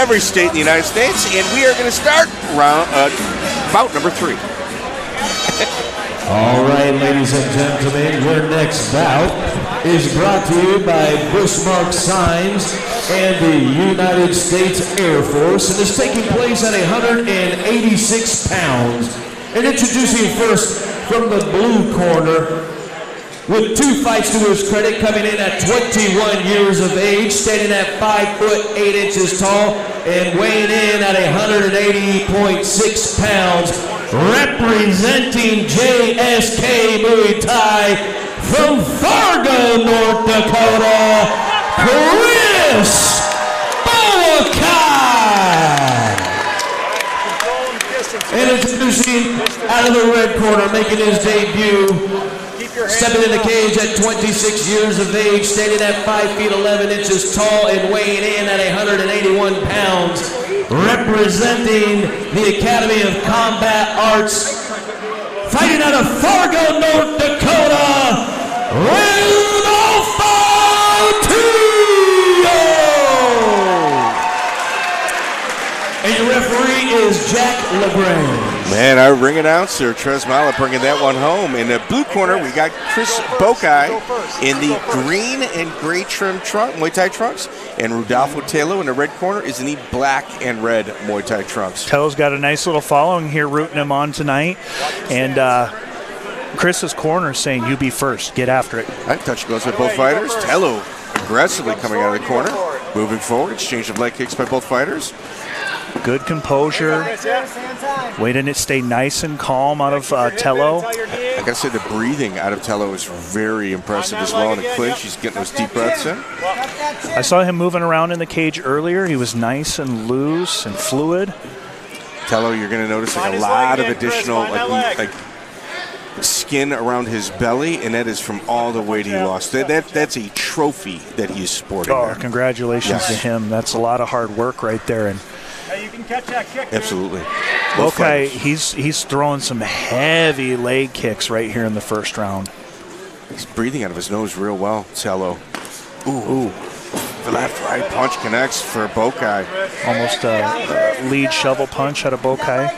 every state in the United States, and we are going to start bout number 3. All right, ladies and gentlemen, your next bout is brought to you by Bushmark Signs and the United States Air Force, and is taking place at 186 pounds. And introducing first from the blue corner, with 2 fights to his credit, coming in at 21 years of age, standing at 5 foot 8 inches tall, and weighing in at 180.6 pounds, representing JSK Muay Thai from Fargo, North Dakota, Chris Bokai. And introducing out of the red corner, making his debut, stepping in the cage at 26 years of age, standing at 5 feet 11 inches tall, and weighing in at 181 pounds, representing the Academy of Combat Arts, fighting out of Fargo, North Dakota, Rodolfo Tello! And your referee is Jack LeBrun. Man, our ring announcer, Tres Mala, bringing that one home. In the blue corner, we got Chris Bokai in the green and gray trim Muay Thai trunks, and Rodolfo Tello in the red corner is in the black and red Muay Thai trunks. Tello's got a nice little following here rooting him on tonight, and Chris's corner saying, you be first, get after it. That touch goes by both fighters. Tello aggressively coming out of the corner, moving forward, exchange of leg kicks by both fighters. Good composure. Way to stay nice and calm out of Tello. I gotta say the breathing out of Tello is very impressive as well in the clinch. He's getting those deep breaths in. I saw him moving around in the cage earlier. He was nice and loose and fluid. Tello, you're gonna notice like a lot of additional like skin around his belly, and that is from all the weight he lost. That's a trophy that he's sporting. Oh, there. congratulations to him. That's a lot of hard work right there. And you can catch that kick. Absolutely. Okay, he's throwing some heavy leg kicks right here in the first round. He's breathing out of his nose real well, Tello. Ooh. The left right punch connects for Bokai. Almost a lead shovel punch out of Bokai.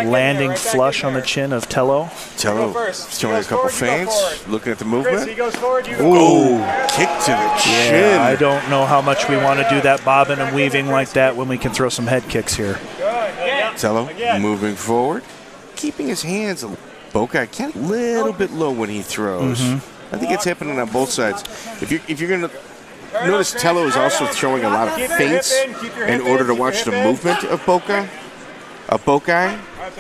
Landing flush on the chin of Tello. Tello throwing a couple feints, looking at the movement. Ooh, kick to the chin. Yeah, I don't know how much we want to do that bobbing and weaving like that when we can throw some head kicks here. Tello moving forward, keeping his hands Bokai a little bit low when he throws. I think it's happening on both sides. If you're going to notice, Tello is also throwing a lot of feints in order to watch the movement of Bokai,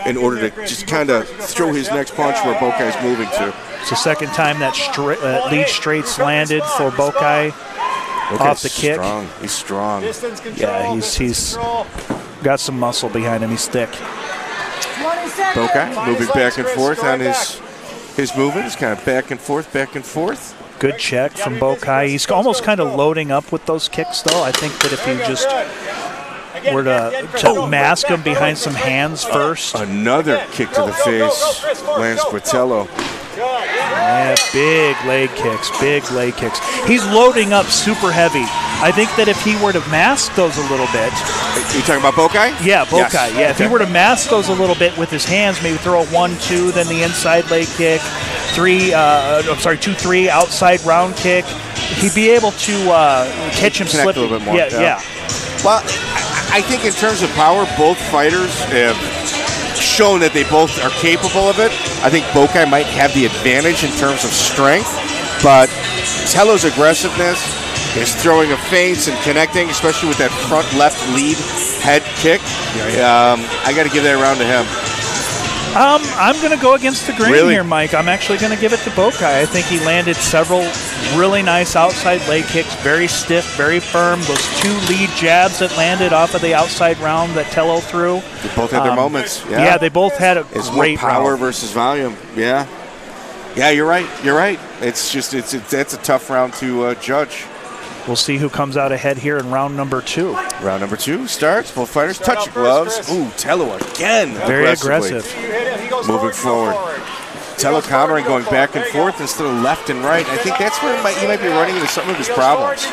in order to just kind of throw his next punch where Bokai's moving to. It's the second time that lead straight's landed for Bokai off the kick. He's strong. Yeah, he's got some muscle behind him. He's thick. Bokai moving back and forth on his movement. He's kind of back and forth. Good check from Bokai. He's almost kind of loading up with those kicks, though. I think that if he just were to mask him behind some hands first. Another kick to the face lands for Tello. Yeah, big leg kicks. He's loading up super heavy. I think that if he were to mask those a little bit. Are you talking about Bokai? Yeah, Bokai. Yes. Yeah, if he were to mask those a little bit with his hands, maybe throw a 1-2, then the inside leg kick, 2-3 outside round kick, he'd be able to catch him slipping. A little bit more. Yeah. Well, I think in terms of power, both fighters have shown that they both are capable of it. I think Bokai might have the advantage in terms of strength, but Tello's aggressiveness, his throwing of feints and connecting, especially with that front left lead head kick, I got to give that round to him. I'm going to go against the grain here, Mike. I'm actually going to give it to Bokai. I think he landed several really nice outside leg kicks, very stiff, very firm. Those 2 lead jabs that landed off of the outside round that Tello threw. They both had their moments. Yeah, they both had a it's great more power round. versus volume. Yeah, you're right. It's just that's a tough round to judge. We'll see who comes out ahead here in round number 2. Round number 2 starts. Both fighters touch your gloves. Ooh, Tello again. Very aggressive. Moving forward. Tello countering, going back and forth instead of left and right. I think that's where he might be running into some of his problems.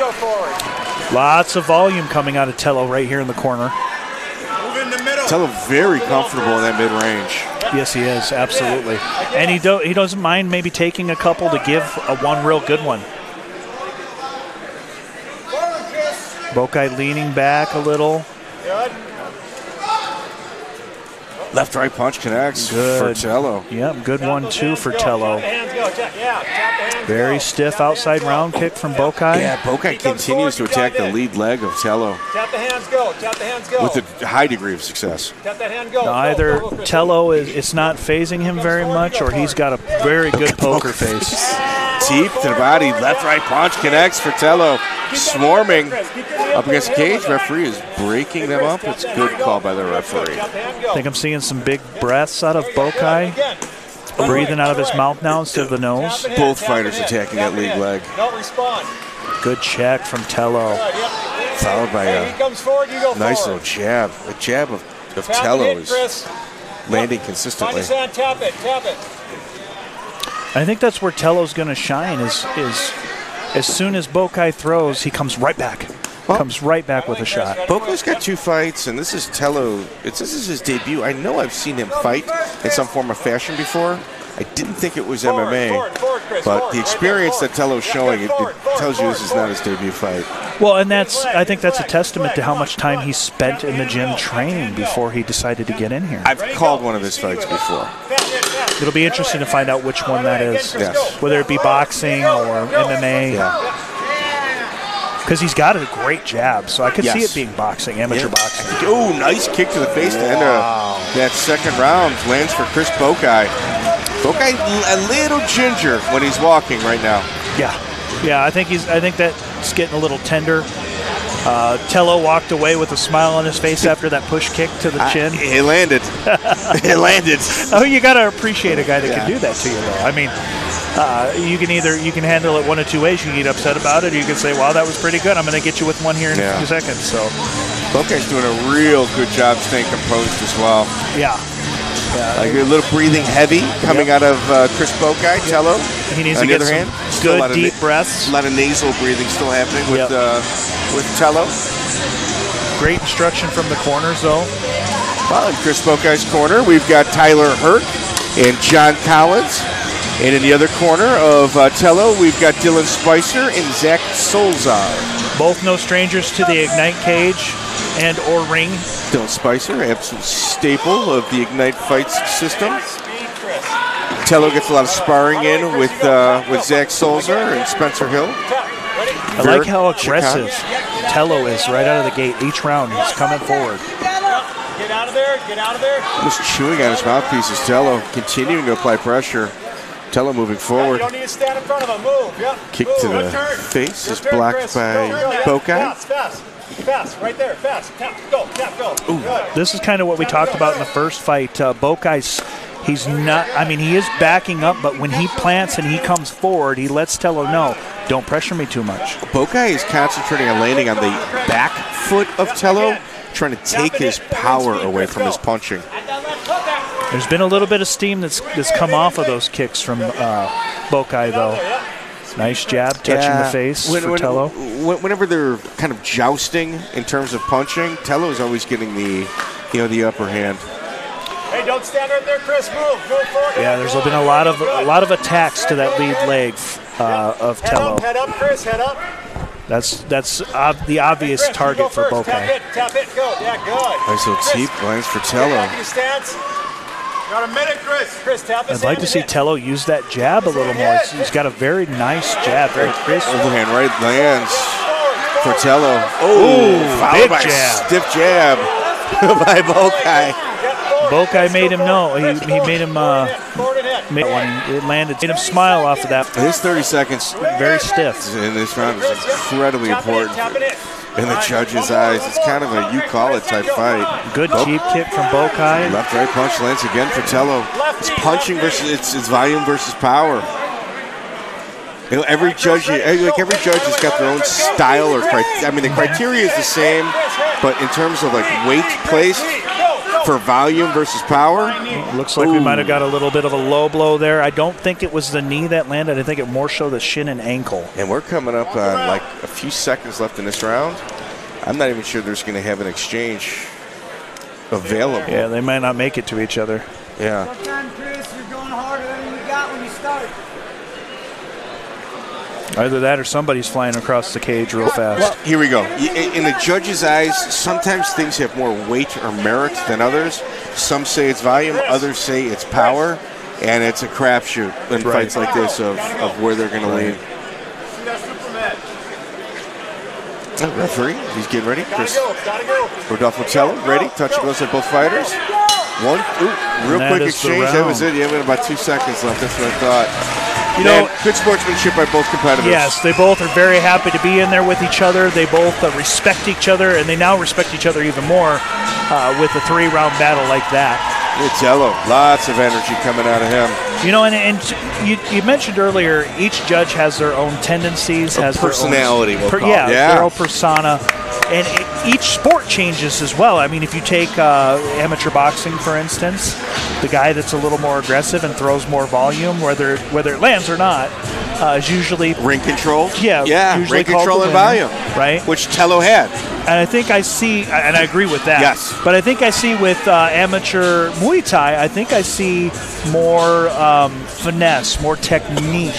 Lots of volume coming out of Tello right here in the corner. Tello very comfortable in that mid-range. Yes, he is, absolutely. And he doesn't mind maybe taking a couple to give one real good one. Bokai leaning back a little. Left-right punch connects for Tello. Yep, good one too for Tello. Very stiff outside round kick from Bokai. Yeah, Bokai continues to attack the lead leg of Tello. Tap the hands, go. Tap the hands, go. With a high degree of success. Tap that hand, go. Now, either Tello it's not phasing him very much, or he's got a very good poker face. Deep to the body, left-right punch connects for Tello. Swarming up against the cage. Referee is breaking them up. It's a good call by the referee. I think I'm seeing some big breaths out of Bokai. Breathing out of his mouth now instead of the nose. Both fighters attacking that lead leg. Good check from Tello. Followed by a nice little jab. The jab of Tello is landing consistently. Tap it. I think that's where Tello's going to shine is as soon as Bokai throws, he comes right back. Comes right back with a shot. Bokai's got 2 fights, and this is Tello. This is his debut. I know I've seen him fight in some form of fashion before. I didn't think it was MMA, but the experience that Tello's showing, it tells you this is not his debut fight. Well, and I think that's a testament to how much time he spent in the gym training before he decided to get in here. I've called one of his fights before. It'll be interesting to find out which one that is. Yes. Whether it be boxing or MMA. Yeah. Because he's got a great jab, so I could see it being boxing, amateur boxing. Oh, nice kick to the face to end that second round. Lands for Chris Bokai. Bokai a little ginger when he's walking right now. Yeah, I think that's getting a little tender. Tello walked away with a smile on his face after that push kick to the chin. It landed. It landed. Oh, you got to appreciate a guy that can do that to you, though. I mean, you can handle it one of two ways. You can get upset about it, or you can say, "Wow, that was pretty good. I'm going to get you with one here in a few seconds." So, Bokai's doing a real good job staying composed as well. Yeah. Like a little breathing heavy coming out of Chris Bokai. Tello. He needs to get some good deep breaths. A lot of nasal breathing still happening with Tello. Great instruction from the corners, though. Well, in Chris Bokai's corner, we've got Tyler Hurt and John Collins. And in the other corner of Tello, we've got Dylan Spicer and Zach Solzar. Both no strangers to the Ignite cage and or ring. Dylan Spicer, absolute staple of the Ignite Fights system. Tello gets a lot of sparring in with Zach Solzar and Spencer Hill. I like how aggressive Tello is right out of the gate. Each round, he's coming forward. Get out of there. Get out of there. Just chewing on his mouthpieces. Tello continuing to apply pressure. Tello moving forward. You don't need to stand in front of him. Move. Yep. Kick to the face is blocked by Bokai. Fast. Right there. Fast. Tap. Go. Good. This is kind of what we talked about in the first fight. Bokai's, he's not, I mean, he is backing up, but when he plants and he comes forward, he lets Tello know, don't pressure me too much. Bokai is concentrating on landing on the back foot of Tello, trying to take his power away from his punching. There's been a little bit of steam that's come off of those kicks from Bokai, though. Nice jab touching the face for Tello. Whenever they're kind of jousting in terms of punching, Tello is always getting the upper hand. Hey, don't stand right there, Chris. Move forward. Yeah, there's been a lot of attacks to that lead leg of Tello. Head up, Chris. Head up. That's the obvious Chris, target for Bokai. Tap it, go. Yeah, good. Nice little teep lands for Tello. Got a minute, Chris. Tap it. I'd like to see Tello use that jab a little more. He's got a very nice jab, very crisp. Overhand right lands for Tello. Followed by a stiff jab by Bokai. Bokai made him know. He made him. It landed. Made him smile off of that. His 30 seconds, very stiff in this round, is incredibly important in the judge's eyes. It's kind of a you-call-it type fight. Good cheap kick from Bokai. Left-right punch lands again for Tello. It's punching versus it's volume versus power. You know, every judge has got their own style or criteria. I mean, the criteria is the same, but in terms of like weight placed, for volume versus power. Looks like we might have got a little bit of a low blow there. I don't think it was the knee that landed. I think it more so the shin and ankle. And we're coming up on like a few seconds left in this round. I'm not even sure there's going to have an exchange available. Yeah, they might not make it to each other. Yeah. Sometimes, Chris, you're going harder than you got when you start. Either that or somebody's flying across the cage real fast. Well, here we go. In the judge's eyes, sometimes things have more weight or merit than others. Some say it's volume, others say it's power, and it's a crapshoot in fights like this of where they're going to lean. Referee, he's getting ready. Rodolfo Tello, ready. Touch and goes at both fighters. One, real quick exchange. That was it. Yeah, we have about 2 seconds left. That's what I thought. You know, good sportsmanship by both competitors. Yes, they both are very happy to be in there with each other. They both respect each other, and they now respect each other even more with a 3-round battle like that. Tello, lots of energy coming out of him. You know, and you mentioned earlier, each judge has their own tendencies, has personality. Their own, their own persona, and each sport changes as well. I mean, if you take amateur boxing, for instance, the guy that's a little more aggressive and throws more volume, whether it lands or not, is usually ring control. Yeah, ring control and volume, right? Which Tello had. And I think I see, and I agree with that. Yes. But I think I see with amateur Muay Thai, I think I see more finesse, more technique.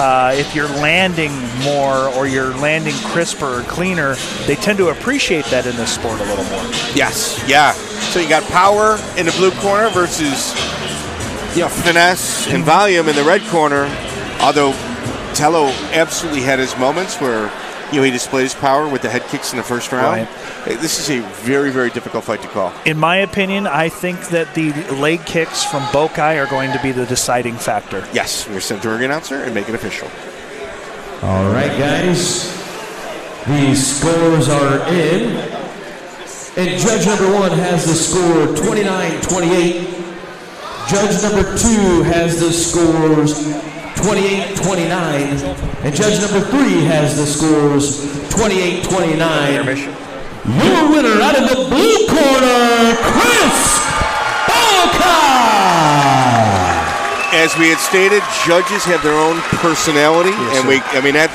If you're landing more or you're landing crisper or cleaner, they tend to appreciate that in this sport a little more. Yes, yeah. So you got power in the blue corner versus finesse and volume in the red corner. Although Tello absolutely had his moments where he displayed his power with the head kicks in the first round. Right. This is a very, very difficult fight to call. In my opinion, I think that the leg kicks from Bokai are going to be the deciding factor. Yes, we're sent to our announcer and make it official. All right, guys. The scores are in. And judge number 1 has the score 29-28. Judge number 2 has the scores 28-29, and judge number 3 has the scores 28-29. Your winner out of the blue corner, Chris Bokai. As we had stated, judges have their own personality, and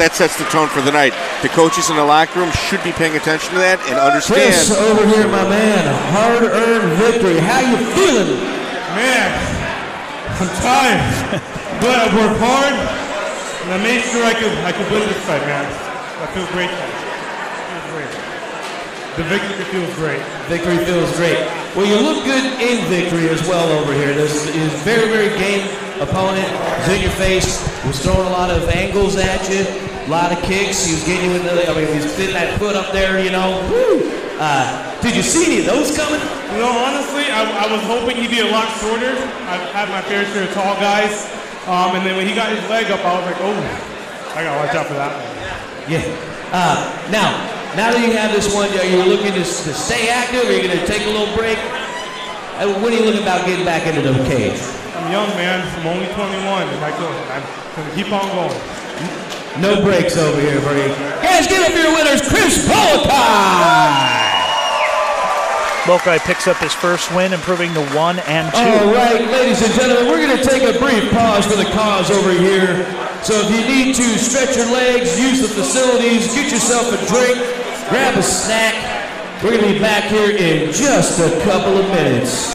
that sets the tone for the night. The coaches in the locker room should be paying attention to that and understand. Chris, over here, my man, hard-earned victory. How you feeling? Man, I'm tired. But I worked hard, and I made sure I could win this fight, man. I feel great. Feels great. The victory feels great. Victory feels great. Well, you look good in victory as well over here. This is very, very game opponent. Was in your face. Was throwing a lot of angles at you. A lot of kicks. He was getting you into he was fitting that foot up there, Woo! Did you see any of those coming? Honestly, I was hoping he'd be a lot shorter. I've had my fair share of tall guys. And then when he got his leg up, I was like, oh, I got to watch out for that one. Yeah. Now that you have this one, are you looking to stay active, or are you going to take a little break? What are you looking about getting back into the cage? I'm young, man. I'm only 21. I'm going to keep on going. No breaks over here, buddy. Guys, give up your winners, Chris Bokai. Bokai picks up his first win, improving to 1 and 2. All right, ladies and gentlemen, we're going to take a brief pause for the cause over here. So if you need to stretch your legs, use the facilities, get yourself a drink, grab a snack. We're going to be back here in just a couple of minutes.